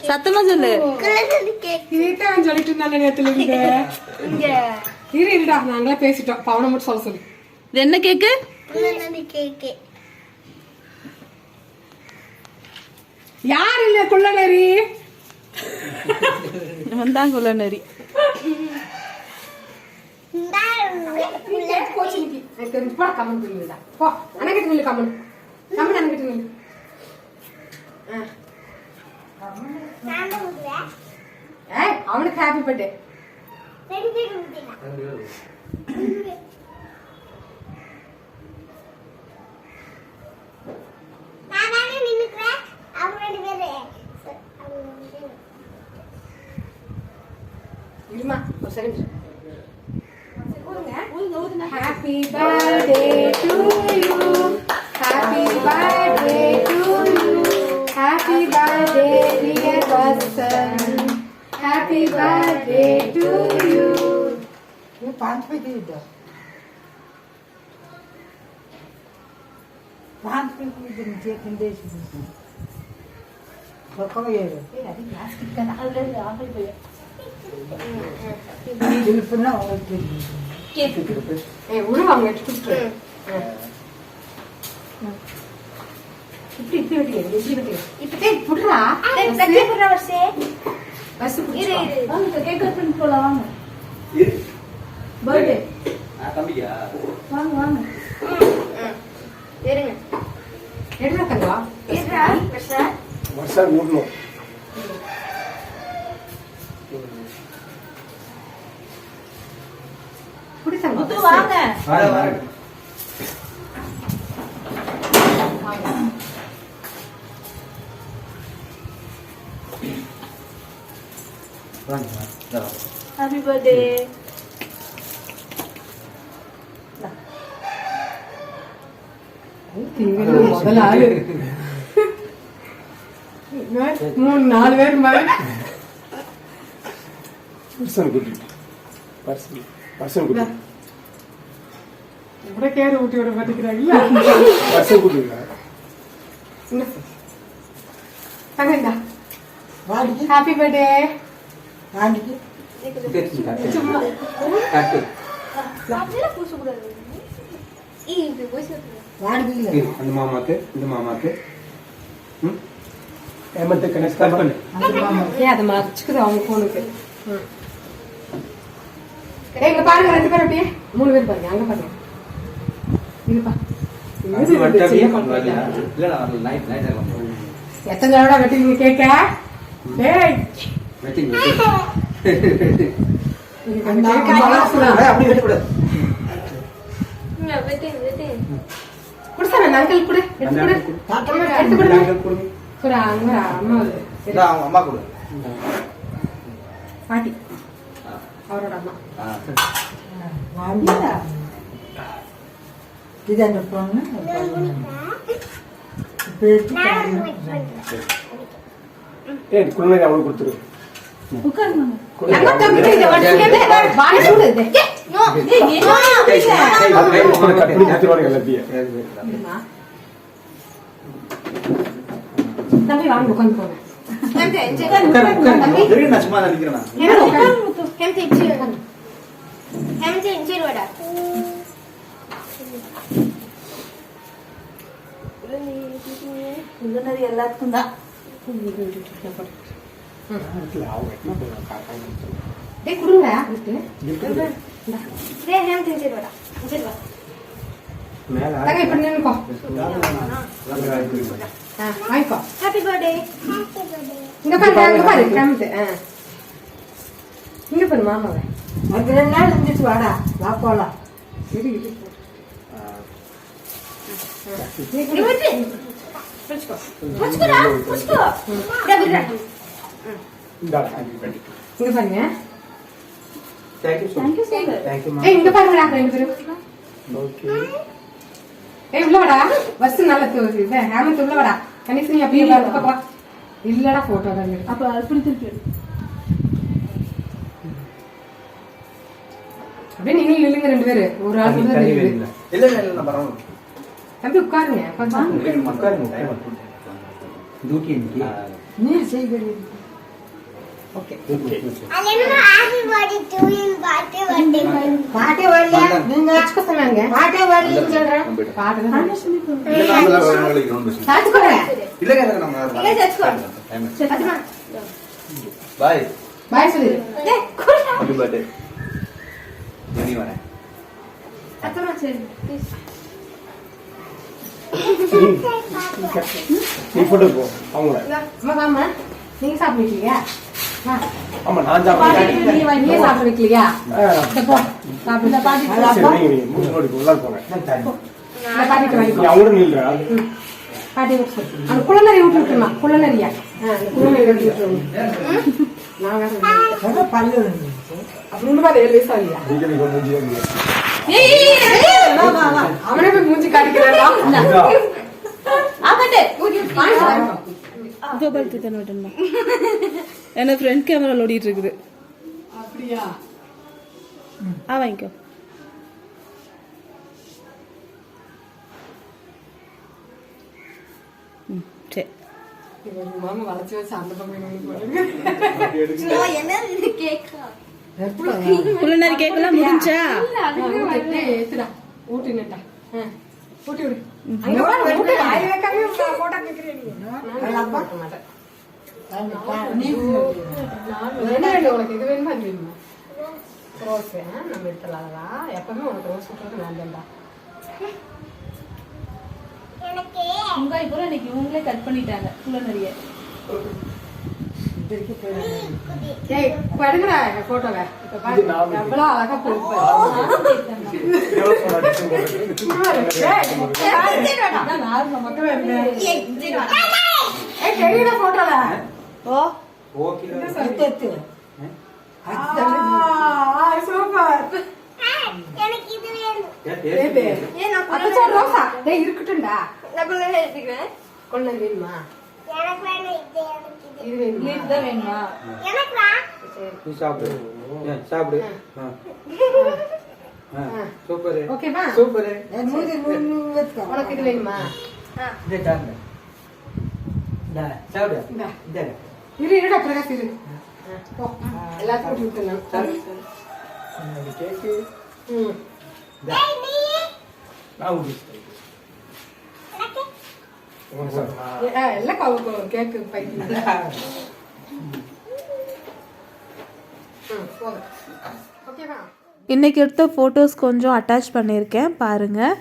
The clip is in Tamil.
சத்தமா சொல்லு. இதுதான் சொல்லிட்டு இருந்தாங்க நேத்துல இங்க. இருடா நாங்களே பேசிட்டோம். பவனை மட்டும் சொல்ல சொல்லு. இது என்ன கேக்கு? யார் இல்ல குள்ளநரி? வந்தான் குள்ளநரி. அவனுக்கு ஹாப்பி பர்த்டே. இருமா ஒரு second. Happy birthday to you. Happy birthday to you. Happy birthday dear Vasan. Happy birthday to you. ये 5 पे दे दो. 5 पे दे नीचे कंदे से. बकवा ये. ये अभी ग्लास कितना अलग आगे पे. दिल पे ना और கேக் உருவாங்க குடுத்து. இப்படி இப்படி வெட்டி இப்படி வெட்டி இப்படி புடுறா. தட்டி புடுறா வர்சே. பஸ் இரு இரு. வாங்க கேக் கட் பண்ணி போலாம் வாங்க. பர்த்டே. தம்பியா? வாங்க வாங்க. இருங்க. எடுறா தங்கா. இருடா வர்சா. வர்ஷா மூடணும். புடிச்சங்க. முத்து வாங்க. வாங்க வாங்க. வாங்க வாங்க. Happy birthday. திங்கள் முதல் ஆளு. 3-4 பேர் மாதிரி. பர்சன் குட்டி. பர்சன் குட்டி. கூட கேர் ஊட்டி விட மாட்டேங்கிறாங்கல்ல. பர்சன் குட்டி. தங்கா वाड़ी ஹாப்பி பர்த்டே. वाड़ी के சும்மா கட்டு. அப்படியே பூச கூடாது. இது பூச கூடாது. वाड़ी के இந்த மாமாக்கு. ஏமத்து கனெக்ட் பண்ணு. ஏன் அதை மறைச்சுக்குது அவங்க போனுக்கு. இங்க பாருங்க 2 பேர் அப்படியே 3 பேர் பாருங்க அங்க பாருங்க. இருப்பா. அது வட்டபியே பண்ணல. இல்ல நான் லைட் ஆகும். எத்தனை தடவை வெட்டிங்க கேக்க? டேய் வெட்டிங். அந்த கேக்க பாலசுடா. அப்படி வெட்ட கூடாது. வெட்டி வெட்டி. குடுசன அங்கிள் குடு. எடுத்து குடு. எடுத்து குடு. கொடுங்க. குடு அங்க அம்மா. நான் அம்மா கொடு. பாட்டி. அவரோட அம்மா. वाड़ी किधर न पड़ना पेट ஏய் குழந்தை அவளுக்கு கொடுத்துரு. உட்காருங்க. அங்க தம்பி இத வச்சிட்டே வாய் சுடு. நோ. அது கை உங்களை கட் பண்ணி கொடுத்துருவாங்க எல்லாத்தையும். தம்பி வாங்க உட்கார்ந்து போங்க. கேம்தே என்ஜாய். இருக்கு நான் சும்மா நிக்கிறேன் நான். என்ன உட்கார்ந்து முத்து. கேம்தே என்ஜாய். கேம்தே என்ஜாய் வாடா. குள்ளநரி எல்லாத்துக்கும் தான். டேய் குடுங்க. இருக்கு. டேய் கேம்தே என்ஜாய் வாடா. என்ஜாய் வா. மேல தங்க இப்ப நின்னுக்கோ. வாய்க்கோ. Happy birthday. இங்க பாரு காமிட்டு. இங்க பாரு மாமாவை. அது 2 நாள் இருந்துச்சு வாடா வா போலாம் இரு இரு. நீ வெட்டி. புடிச்சுக்கோ. புடிச்சுக்கோடா. புடிச்சுக்கோ. டேய் விடுடா. இந்த ஹாப்பி பர்த்டே. இங்க பாருங்க. Thank you so much. Thank you ஏய் இங்க பாருங்க 2 பேரும். ஓகே. ஏய் உள்ள வாடா. பஸ் நல்லா தூக்குது. ஹேமந்த் உள்ள வாடா. கணேசன் அப்படியே பாப்பா. இல்லடா போட்டோ தான் எடுத்து. அப்ப அப்படி திருப்பி எடு. அப்படியே நீங்க நில்லுங்க 2 பேரு. ஒரு ஆள் கூட நில்லு. இல்ல நான் வரேன். தம்பி உட்காருங்க. கொஞ்சம் உட்காருங்க. டியூட்டி இன்னைக்கு நீர் செய்கிறது. ஓகே பாட்டே வரலையா நீங்க? சொன்னாங்க பாட்டே வரலன்னு சொல்றேன். பாட்டு இல்ல, நாம நாளைக்கு round பேசுவோம். இல்லங்க, இல்லங்க, நம்ம time ஆச்சு. Bye. பாய் சொல்லு. Happy birthday. நீ வரேன். அத்தமா சரி நீ போட்டு போ அவங்கள. அம்மா வாம்மா. நீங்க சாப்பிடுவீங்களா? வா. ஆமா நான் சாப்பிடுறேன். நீங்க சாப்பிடுவீங்களா? இந்த போ. சாப்பிடு. இந்த பாட்டி சரி நீங்க மூணு உள்ள போங்க. இந்த பாட்டிக்கு வாங்கி நீ அவங்கள நில்றா. பாட்டி அந்த குள்ளநரி விட்டுருக்குமா? குள்ளநரியா? குள்ளநரி விட்டுருக்கோம். நான் வேற பல்லு வந்துச்சு. அப்படி ஒண்ணு பாரு லேசா இல்லையா? நீங்க நீங்க மூஞ்சி வாங்க. வா வா வா. அவனே போய் மூஞ்சி காட்டிக்கிறானா? ஆகட்டே வாங்க. கோபால் தீத்தன் விட்டோம்மா என்ன ஃப்ரண்ட் கேமரா ஓடிட்டு இருக்குது. அப்படியா? வாங்கிக்கோ. சரி மாமா வளைச்சு வச்சு அந்த பக்கம் என்ன கேக்கா குள்ளநரி கேக்கெல்லாம் முடிஞ்சா ஏத்துடா ஊட்டி நட்டா ஊட்டி விடு. அங்க வா ஊட்டி வாய் வைக்காம போட்டா கேக்குறீங்க நீ. நான் பார்க்க மாட்டேன். நீ என்ன வேணும் உனக்கு? இது வேணுமா அது வேணுமா? ரோஸ் நம்ம எடுத்துலாம்டா. எப்பவுமே உனக்கு ரோஸ் விட்டுறது நான் தான்டா. உங்க இப்போ இன்னைக்கு இவங்களே கட் பண்ணிட்டாங்க குள்ளநரிய. ஏய் படுங்கடா போட்டோல. இப்ப பாரு எவ்வளவு அழகா போட்டு. ஏய் தெரியல போட்டோல. ஓ ஓகே. எடுத்து சூப்பர். எனக்கு இது வேணும். ஏபே அப்பச்சா ரோசா டேய் இருக்கட்டும்டா. நான் குள்ளநரி எடுத்துக்கிறேன். கொள்ளநரி வேணுமா? எனக்கு வேணும் இது எனக்கு இது. இது வேணுமா? லீட் தான் வேணுமா? எனக்கு வா. நீ சாப்பிடு. சாப்பிடு. சூப்பர். ஓகேவா? சூப்பர். மூஞ்சி வச்சுக்கோ. உனக்கு இது வேணுமா? இதே சாப்பிடு. டா சாப்பிடு. இந்தா. இதே. இருடா பிரகாஷ் இரு. போ. எல்லாத்தையும் விட்டுறலாம். இந்த கேக் ம். ஏய் நீ நான் ஊதி. எல்லாம் கவுக்கு கேக்கு பைக்கு. ஓகேவா? இன்றைக்கி எடுத்த ஃபோட்டோஸ் கொஞ்சம் அட்டாச் பண்ணியிருக்கேன் பாருங்கள்.